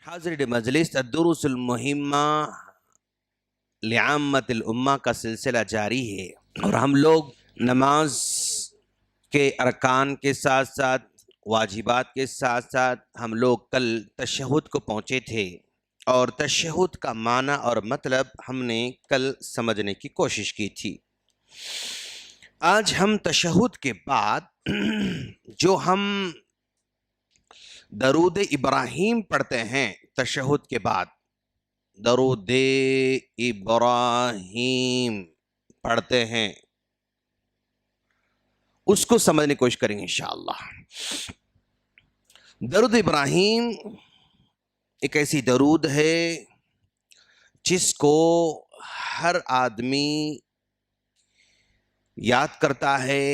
حاضر مجلس الدروس المہمہ لعامت الامہ کا سلسلہ جاری ہے، اور ہم لوگ نماز کے ارکان کے ساتھ ساتھ واجبات کے ساتھ ساتھ ہم لوگ کل تشہد کو پہنچے تھے، اور تشہد کا معنی اور مطلب ہم نے کل سمجھنے کی کوشش کی تھی۔ آج ہم تشہد کے بعد جو ہم درود ابراہیم پڑھتے ہیں، تشہد کے بعد درود ابراہیم پڑھتے ہیں، اس کو سمجھنے کی کوشش کریں گے انشاءاللہ۔ درود ابراہیم ایک ایسی درود ہے جس کو ہر آدمی یاد کرتا ہے،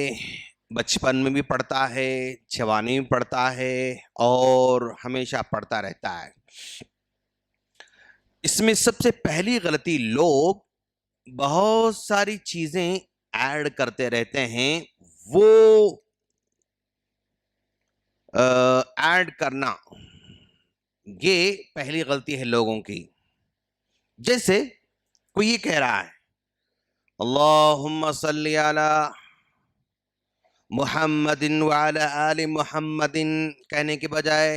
بچپن میں بھی پڑھتا ہے، جوانی میں پڑھتا ہے، اور ہمیشہ پڑھتا رہتا ہے۔ اس میں سب سے پہلی غلطی لوگ بہت ساری چیزیں ایڈ کرتے رہتے ہیں، وہ ایڈ کرنا یہ پہلی غلطی ہے لوگوں کی۔ جیسے کوئی یہ کہہ رہا ہے اللہم صلی علی محمد وعلی آل محمد کہنے کے بجائے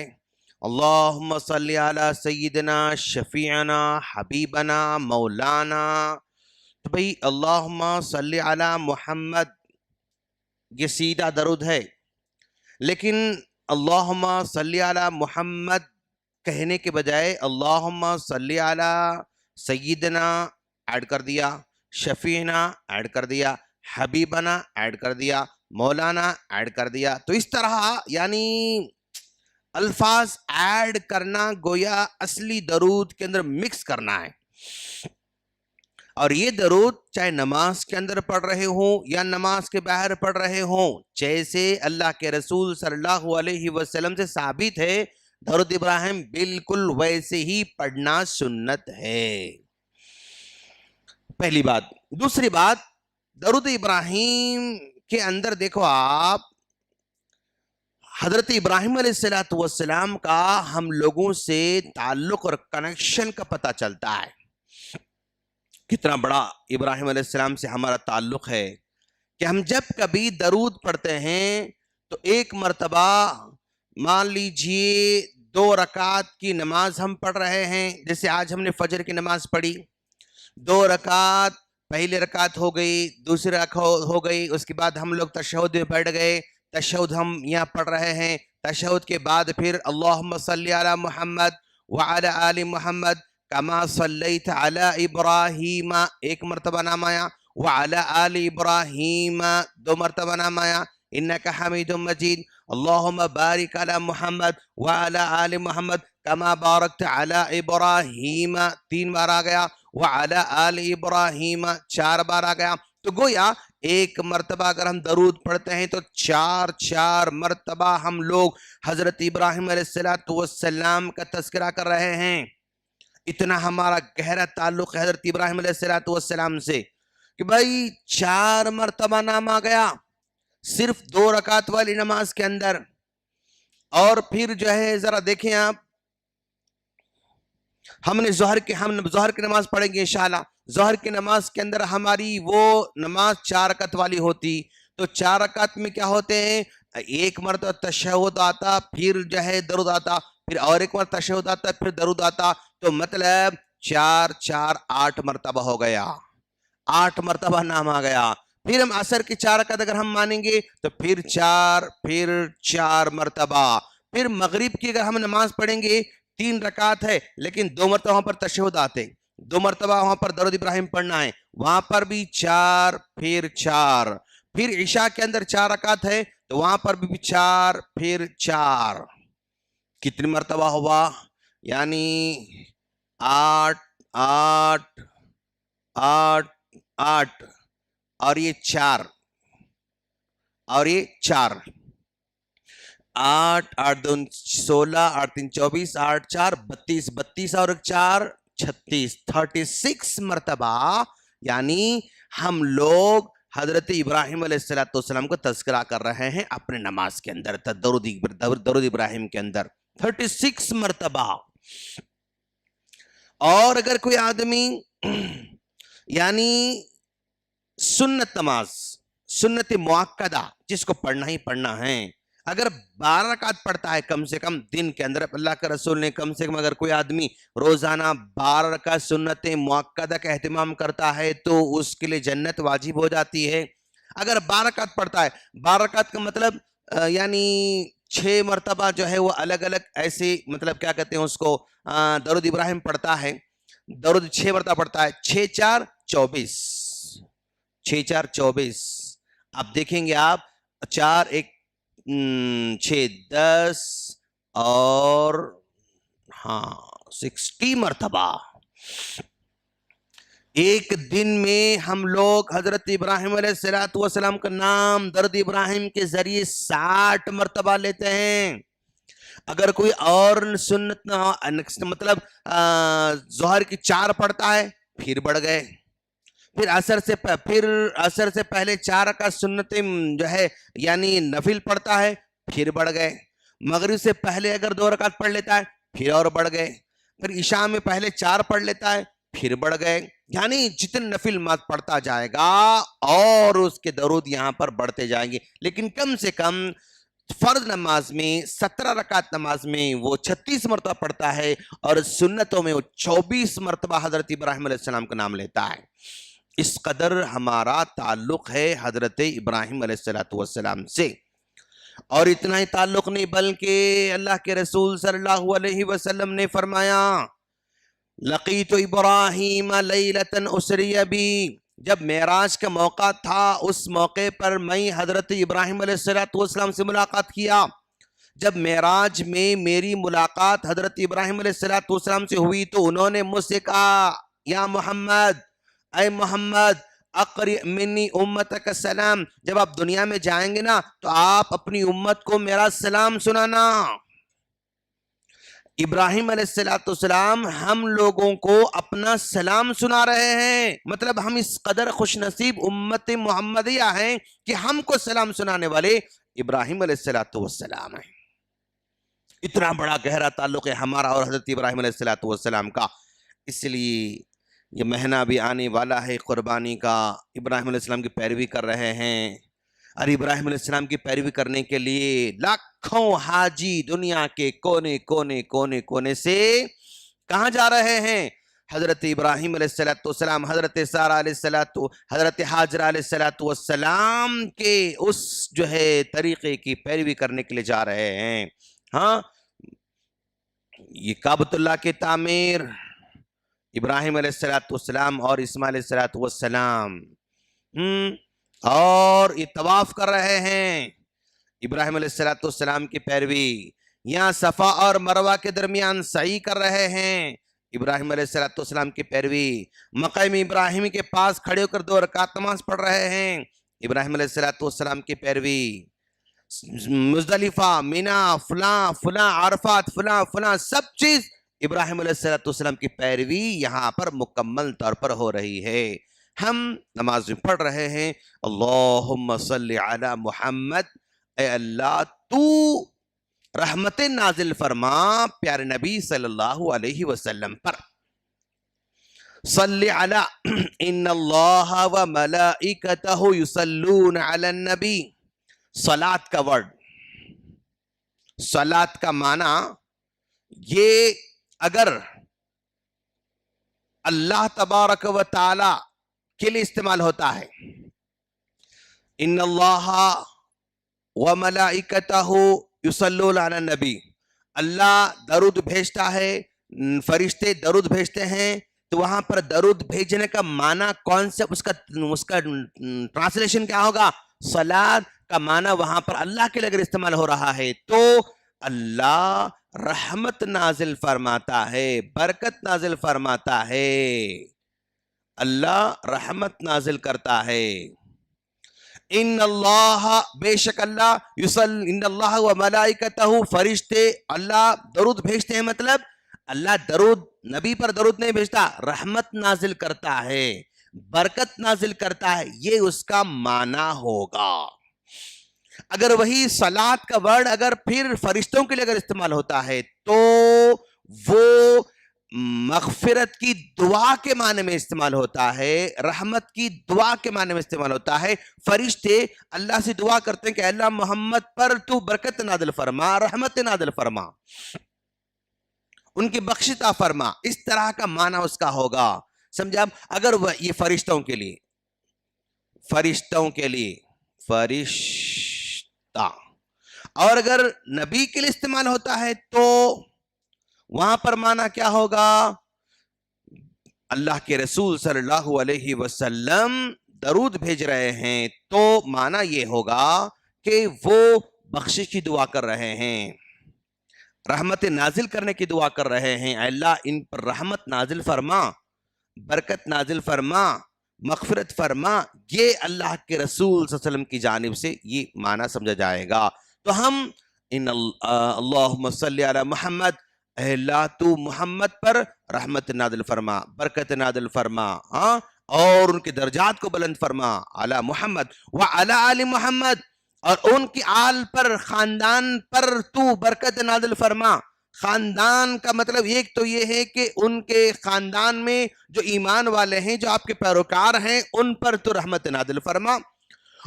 اللہم صلی علی سیدنا شفیعنا حبیبنا مولانا، تو بھئی اللہم صلی علی محمد یہ سیدھا درود ہے، لیکن اللہم صلی علی محمد کہنے کے بجائے اللہم صلی علی سیدنا ایڈ کر دیا، شفیعنا ایڈ کر دیا، حبیبنا ایڈ کر دیا، مولانا ایڈ کر دیا۔ تو اس طرح یعنی الفاظ ایڈ کرنا گویا اصلی درود کے اندر مکس کرنا ہے، اور یہ درود چاہے نماز کے اندر پڑھ رہے ہوں یا نماز کے باہر پڑھ رہے ہوں، جیسے اللہ کے رسول صلی اللہ علیہ وسلم سے ثابت ہے، درود ابراہیم بالکل ویسے ہی پڑھنا سنت ہے۔ پہلی بات۔ دوسری بات، درود ابراہیم کے اندر دیکھو آپ، حضرت ابراہیم علیہ السلام کا ہم لوگوں سے تعلق اور کنیکشن کا پتہ چلتا ہے، کتنا بڑا ابراہیم علیہ السلام سے ہمارا تعلق ہے کہ ہم جب کبھی درود پڑھتے ہیں تو ایک مرتبہ مان لیجئے 2 رکعت کی نماز ہم پڑھ رہے ہیں، جیسے آج ہم نے فجر کی نماز پڑھی، 2 رکعت، پہلی رکعت ہو گئی، دوسری رکعت ہو گئی، اس کے بعد ہم لوگ تشہد میں بیٹھ گئے، تشہد ہم یہاں پڑھ رہے ہیں، تشہد کے بعد پھر اللہم صلی علی محمد وعلی آل محمد کما صلیت علی ابراہیم ایک مرتبہ نام آیا، وعلی آل ابراہیم 2 مرتبہ نام آیا، انکا حمید مجید، اللہم بارک علی محمد وعلی آل محمد کما بارکت علی ابراہیم 3 بار آ گیا، وعلی آل ابراہیم 4 بار آ گیا۔ تو گویا ایک مرتبہ اگر ہم درود پڑھتے ہیں تو 4 مرتبہ ہم لوگ حضرت ابراہیم علیہ السلام کا تذکرہ کر رہے ہیں۔ اتنا ہمارا گہرا تعلق ہے حضرت ابراہیم علیہ السلام سے کہ بھائی 4 مرتبہ نام آ گیا صرف 2 رکعت والی نماز کے اندر۔ اور پھر جو ہے ذرا دیکھیں آپ، ہم ظہر کی نماز پڑھیں گے انشاءاللہ، ظہر کی نماز کے اندر ہماری وہ نماز 4 رکعت والی ہوتی، تو 4 رکعت میں کیا ہوتے ہیں، ایک مرتبہ تشہد آتا، پھر جو ہے درود آتا، پھر اور ایک مرتبہ تشہد آتا، پھر درود آتا، تو مطلب 4 8 مرتبہ ہو گیا، 8 مرتبہ نام آ گیا۔ پھر ہم عصر کی 4 رکعت اگر ہم مانیں گے تو پھر 4 مرتبہ، پھر مغرب کی اگر ہم نماز پڑھیں گے 3 رکعت ہے، لیکن 2 مرتبہ وہاں پر تشہد آتے، 2 مرتبہ وہاں پر درود ابراہیم پڑھنا ہے، وہاں پر بھی 4 پھر 4، پھر عشاء کے اندر 4 رکعت ہے تو وہاں پر بھی 4 پھر 4، کتنی مرتبہ ہوا، یعنی 8 8 8 8 اور یہ 4 اور یہ 4، 8 8 2 16 8 3 24 8 4 32 32 اور 4 36 36 مرتبہ، یعنی ہم لوگ حضرت ابراہیم علیہ السلام کو تذکرہ کر رہے ہیں اپنے نماز کے اندر، درود ابراہیم کے اندر 36 مرتبہ۔ اور اگر کوئی آدمی یعنی سنت نماز، سنت مؤکدہ جس کو پڑھنا ہی پڑھنا ہے، اگر 12 رکعت پڑھتا ہے کم سے کم دن کے اندر، اللہ کے رسول نے کم سے کم اگر کوئی آدمی روزانہ 12 رکعت سنت مؤکدہ کا اہتمام کرتا ہے تو اس کے لیے جنت واجب ہو جاتی ہے۔ اگر 12 رکعت پڑھتا ہے، 12 رکعت کا مطلب یعنی 6 مرتبہ جو ہے وہ الگ الگ ایسے مطلب کیا کہتے ہیں اس کو درود ابراہیم پڑھتا ہے، درود 6 مرتبہ پڑھتا ہے، 6 4 24، 6 4 24، اب دیکھیں گے آپ 4 1 6 10 اور 60 مرتبہ ایک دن میں ہم لوگ حضرت ابراہیم علیہ السلام کا نام درود ابراہیم کے ذریعے 60 مرتبہ لیتے ہیں۔ اگر کوئی اور سنت مطلب ظہر کی 4 پڑھتا ہے پھر بڑھ گئے، پھر عصر سے پہلے 4 کا سنت جو ہے یعنی نفل پڑھتا ہے پھر بڑھ گئے، مغرب سے پہلے اگر 2 رکعت پڑھ لیتا ہے پھر اور بڑھ گئے، پھر عشاء میں پہلے 4 پڑھ لیتا ہے پھر بڑھ گئے، یعنی جتنے نفل پڑھتا جائے گا اور اس کے درود یہاں پر بڑھتے جائیں گے، لیکن کم سے کم فرض نماز میں 17 رکعت نماز میں وہ 36 مرتبہ پڑھتا ہے اور سنتوں میں وہ 24 مرتبہ حضرت ابراہیم علیہ السلام کا نام لیتا ہے۔ اس قدر ہمارا تعلق ہے حضرت ابراہیم علیہ السلام سے، اور اتنا ہی تعلق نہیں بلکہ اللہ کے رسول صلی اللہ علیہ وسلم نے فرمایا لقیت ابراہیم لیلۃ اسری بی، جب معراج کا موقع تھا اس موقع پر میں حضرت ابراہیم علیہ السلام سے ملاقات کیا۔ جب معراج میں میری ملاقات حضرت ابراہیم علیہ السلام سے ہوئی تو انہوں نے مجھ سے کہا یا محمد، اے محمد اقرئ منی امتک السلام، جب آپ دنیا میں جائیں گے نا تو آپ اپنی امت کو میرا سلام سنانا۔ ابراہیم علیہ السلام ہم لوگوں کو اپنا سلام سنا رہے ہیں، مطلب ہم اس قدر خوش نصیب امت محمدیہ ہیں کہ ہم کو سلام سنانے والے ابراہیم علیہ السلام ہیں۔ اتنا بڑا گہرا تعلق ہے ہمارا اور حضرت ابراہیم علیہ السلام کا، اس لیے یہ مہینہ بھی آنے والا ہے قربانی کا، ابراہیم علیہ السلام کی پیروی کر رہے ہیں، اور ابراہیم علیہ السلام کی پیروی کرنے کے لیے لاکھوں حاجی دنیا کے کونے کونے کونے کونے سے کہاں جا رہے ہیں؟ حضرت ابراہیم علیہ السلام، حضرت سارہ علیہ السلام، حضرت حاجرہ علیہ السلام کے اس جو ہے طریقے کی پیروی کرنے کے لیے جا رہے ہیں۔ ہاں، یہ کعبۃ اللہ کی تعمیر ابراہیم علیہ السلام اور اسماعیل علیہ السلام اور یہ طواف کر رہے ہیں، ابراہیم علیہ السلام کی پیروی، یہاں صفا اور مروہ کے درمیان سعی کر رہے ہیں، ابراہیم علیہ السلام کی پیروی، مقام ابراہیم کے پاس کھڑے ہو کر 2 رکعت نماز پڑھ رہے ہیں، ابراہیم علیہ السلام کی پیروی، مزدلفہ، منی، فلاں فلاں، عرفات، فلاں فلاں، سب چیز ابراہیم علیہ السلام کی پیروی یہاں پر مکمل طور پر ہو رہی ہے۔ ہم نماز میں پڑھ رہے ہیں اللہم صلی علی محمد، اے اللہ تو رحمت نازل فرما پیارے نبی صلی اللہ علیہ وسلم پر، صلی علی ان اللہ و ملائکتہ یصلون علی النبی، صلاۃ کا ورڈ، صلاۃ کا معنی یہ اگر اللہ تبارک و تعالی کے لیے استعمال ہوتا ہے، ان اللہ و ملائکتہ یصلون علی النبی، اللہ درود بھیجتا ہے، فرشتے درود بھیجتے ہیں، تو وہاں پر درود بھیجنے کا معنی کون سا، اس کا ٹرانسلیشن کیا ہوگا؟ صلاۃ کا معنی وہاں پر اللہ کے لیے اگر استعمال ہو رہا ہے تو اللہ رحمت نازل فرماتا ہے، برکت نازل فرماتا ہے، اللہ رحمت نازل کرتا ہے۔ ان اللہ، بے شک اللہ، ان اللہ و ملائکتہ، فرشتے اللہ درود بھیجتے ہیں، مطلب اللہ درود نبی پر درود نہیں بھیجتا، رحمت نازل کرتا ہے، برکت نازل کرتا ہے، یہ اس کا معنی ہوگا۔ اگر وہی صلاۃ کا ورڈ اگر پھر فرشتوں کے لیے اگر استعمال ہوتا ہے تو وہ مغفرت کی دعا کے معنی میں استعمال ہوتا ہے، رحمت کی دعا کے معنی میں استعمال ہوتا ہے۔ فرشتے اللہ سے دعا کرتے ہیں کہ اللہ محمد پر تو برکت نازل فرما، رحمت نازل فرما، ان کی بخش عطا فرما، اس طرح کا معنی اس کا ہوگا، سمجھا؟ اگر یہ فرشتوں کے لیے فرشتہ، اور اگر نبی کے لیے استعمال ہوتا ہے تو وہاں پر معنی کیا ہوگا؟ اللہ کے رسول صلی اللہ علیہ وسلم درود بھیج رہے ہیں تو معنی یہ ہوگا کہ وہ بخشش کی دعا کر رہے ہیں، رحمت نازل کرنے کی دعا کر رہے ہیں، اللہ ان پر رحمت نازل فرما، برکت نازل فرما، مغفرت فرما، یہ اللہ کے رسول صلی اللہ علیہ وسلم کی جانب سے یہ معنی سمجھا جائے گا۔ تو ہم اللہم صلی علی محمد، اے اللہ تو محمد پر رحمت نازل فرما، برکت نازل فرما، اور ان کے درجات کو بلند فرما، علی محمد وعلی آل محمد، اور ان کی آل پر، خاندان پر تو برکت نازل فرما۔ خاندان کا مطلب ایک تو یہ ہے کہ ان کے خاندان میں جو ایمان والے ہیں، جو آپ کے پیروکار ہیں، ان پر تو رحمت نازل فرما،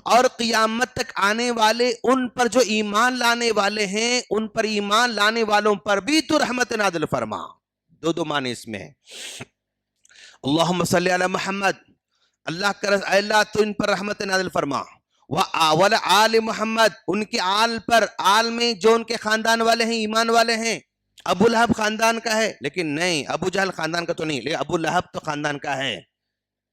اور قیامت تک آنے والے ان پر جو ایمان لانے والے ہیں، ان پر ایمان لانے والوں پر بھی تو رحمت نازل فرما۔ دو معنی اس میں ہے۔ اللہم صلی علی محمد، اللہ تو ان پر رحمت نازل فرما، وَآوَلَ آلِ محمد، ان کے آل پر، آل میں جو ان کے خاندان والے ہیں، ایمان والے ہیں۔ ابو لہب خاندان کا ہے لیکن نہیں، ابو جہل خاندان کا تو نہیں، لیکن ابو لہب تو خاندان کا ہے،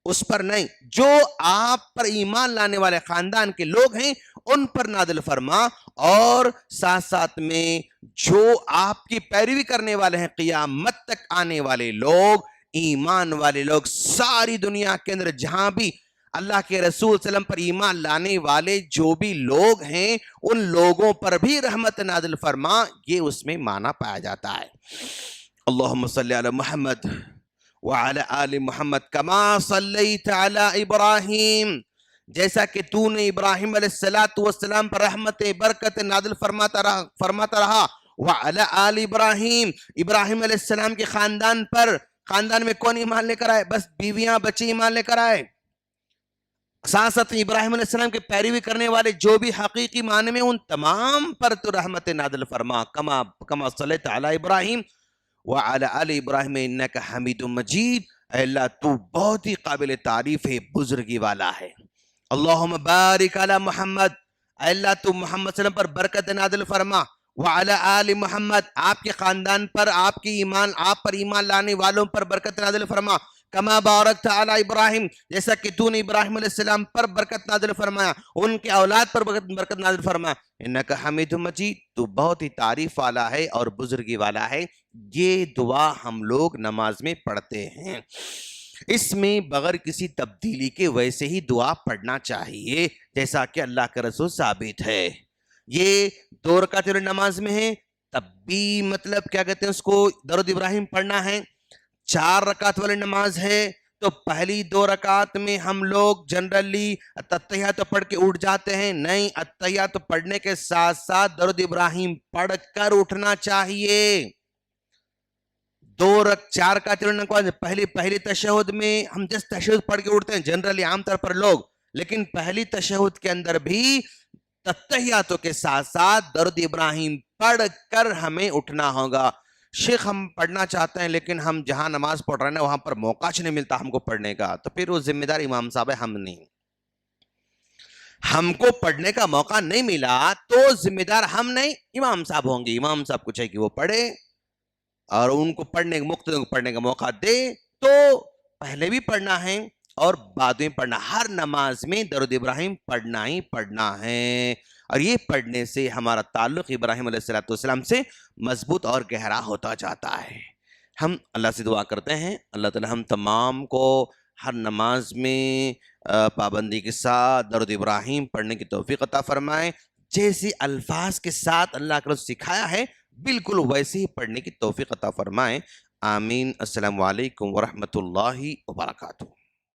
اس پر نہیں، جو آپ پر ایمان لانے والے خاندان کے لوگ ہیں ان پر نازل فرما، اور ساتھ ساتھ میں جو آپ کی پیروی کرنے والے ہیں، قیامت تک آنے والے لوگ، ایمان والے لوگ، ساری دنیا کے اندر جہاں بھی اللہ کے رسول صلی اللہ علیہ وسلم پر ایمان لانے والے جو بھی لوگ ہیں، ان لوگوں پر بھی رحمت نازل فرما، یہ اس میں معنی پایا جاتا ہے۔ اللہم صلی علی محمد وعلی آل محمد کما صلیت علی ابراہیم، جیسا کہ تو نے ابراہیم علیہ السلام پر رحمت برکت نازل فرماتا رہا، وعلی آل ابراہیم، ابراہیم علیہ السلام کے خاندان پر، خاندان میں کون ایمان لے کر آئے؟ بس بیویاں بچے ایمان لے کر آئے، ساتھ ساتھ ابراہیم علیہ السلام کے پیروی کرنے والے جو بھی حقیقی معنی میں، ان تمام پر تو رحمت نازل فرما، کما صلیت علی ابراہیم وعلی آل ابراہیم انک حمید مجید، اے اللہ تو بہت ہی قابل تعریف ہے، بزرگی والا ہے۔ اللہم بارک علی محمد، اے اللہ تو محمد صلی اللہ علیہ وسلم پر برکت نازل فرما، وعلی آل محمد، آپ کے خاندان پر، آپ پر ایمان لانے والوں پر برکت نازل فرما، کما بارکت علی ابراہیم، جیسا کہ تو نے ابراہیم علیہ السلام پر برکت نازل فرمایا، ان کے اولاد پر برکت نازل فرمایا، انک حمید مجید، تو بہت ہی تعریف والا ہے اور بزرگی والا ہے۔ یہ دعا ہم لوگ نماز میں پڑھتے ہیں، اس میں بغیر کسی تبدیلی کے ویسے ہی دعا پڑھنا چاہیے جیسا کہ اللہ کے رسول ثابت ہے۔ یہ 2 رکعت نماز میں ہے، تب بھی مطلب کیا کہتے ہیں اس کو، درود ابراہیم پڑھنا ہے۔ 4 رکعت والی نماز ہے تو پہلی 2 رکعت میں ہم لوگ جنرلی اتحیات پڑھ کے اٹھ جاتے ہیں، نہیں، اتحیات پڑھنے کے ساتھ ساتھ درود ابراہیم پڑھ کر اٹھنا چاہیے۔ 4 رکعت نماز پہلی تشہد میں ہم جس تشہد پڑھ کے اٹھتے ہیں جنرلی عام طور پر لوگ، لیکن پہلی تشہد کے اندر بھی تحیاتوں کے ساتھ ساتھ درود ابراہیم پڑھ کر ہمیں اٹھنا ہوگا۔ شیخ ہم پڑھنا چاہتے ہیں لیکن ہم جہاں نماز پڑھ رہے ہیں وہاں پر موقع نہیں ملتا ہم کو پڑھنے کا، تو پھر وہ ذمہ دار امام صاحب ہے، ہم نہیں، ہم کو پڑھنے کا موقع نہیں ملا تو ذمہ دار ہم نہیں، امام صاحب ہوں گے۔ امام صاحب کو چاہیے کہ وہ پڑھے اور ان کو مقتدیوں کو پڑھنے کا موقع دے، تو پہلے بھی پڑھنا ہے اور بعد میں پڑھنا، ہر نماز میں درود ابراہیم پڑھنا ہی پڑھنا ہے، اور یہ پڑھنے سے ہمارا تعلق ابراہیم علیہ السلام سے مضبوط اور گہرا ہوتا جاتا ہے۔ ہم اللہ سے دعا کرتے ہیں اللہ تعالی ہم تمام کو ہر نماز میں پابندی کے ساتھ درود ابراہیم پڑھنے کی توفیق عطا فرمائے، جیسے الفاظ کے ساتھ اللہ کے رسول سکھایا ہے بالکل ویسے ہی پڑھنے کی توفیق عطا فرمائے۔ آمین۔ السلام علیکم ورحمۃ اللہ وبرکاتہ۔